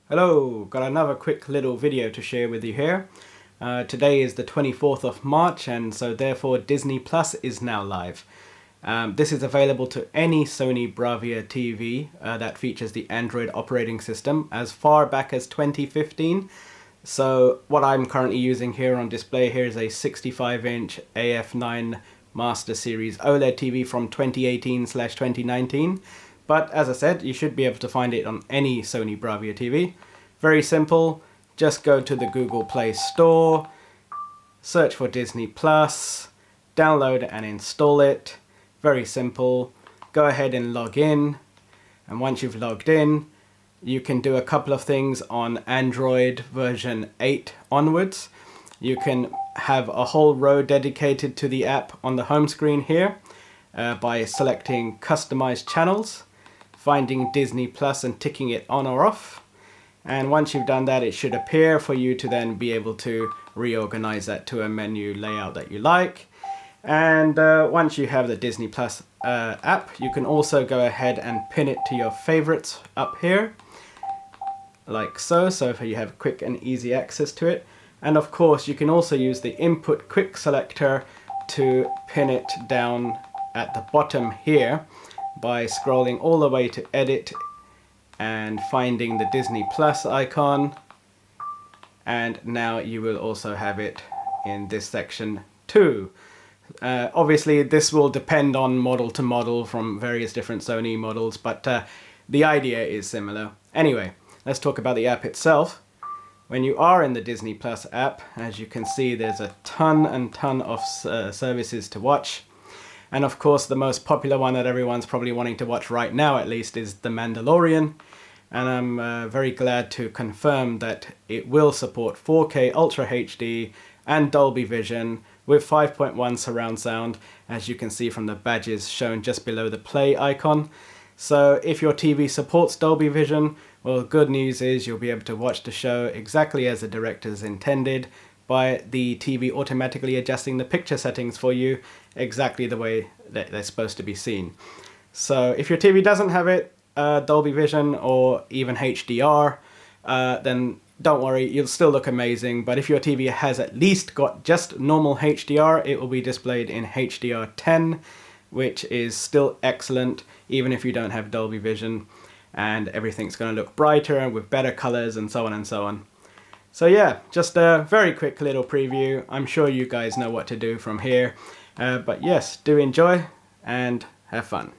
Hello, got another quick little video to share with you here. Today is the 24th of March, and so therefore Disney Plus is now live. This is available to any Sony Bravia TV that features the Android operating system as far back as 2015. So what I'm currently using here on display here is a 65-inch AF9 Master Series OLED TV from 2018/2019. But as I said, you should be able to find it on any Sony Bravia TV. Very simple, just go to the Google Play Store, search for Disney Plus, download and install it. Very simple. Go ahead and log in, and once you've logged in, you can do a couple of things on Android version 8 onwards. You can have a whole row dedicated to the app on the home screen here by selecting Customize Channels, finding Disney Plus and ticking it on or off. And once you've done that, it should appear for you to then be able to reorganize that to a menu layout that you like. And once you have the Disney Plus app, you can also go ahead and pin it to your favorites up here, like so you have quick and easy access to it. And of course, you can also use the input quick selector to pin it down at the bottom here by scrolling all the way to edit and finding the Disney Plus icon. And now you will also have it in this section too. Obviously this will depend on model to model from various different Sony models, but the idea is similar. Anyway, let's talk about the app itself. When you are in the Disney Plus app, as you can see, there's a ton of services to watch. And of course, the most popular one that everyone's probably wanting to watch right now, at least, is The Mandalorian. And I'm very glad to confirm that it will support 4K Ultra HD and Dolby Vision with 5.1 surround sound, as you can see from the badges shown just below the play icon. So if your TV supports Dolby Vision, well, good news is you'll be able to watch the show exactly as the directors intended, by the TV automatically adjusting the picture settings for you exactly the way that they're supposed to be seen. So if your TV doesn't have it, Dolby Vision or even HDR, then don't worry, you'll still look amazing. But if your TV has at least got just normal HDR, it will be displayed in HDR10, which is still excellent even if you don't have Dolby Vision, and everything's going to look brighter and with better colors and so on and so on. So yeah, just a very quick little preview. I'm sure you guys know what to do from here. But yes, do enjoy and have fun.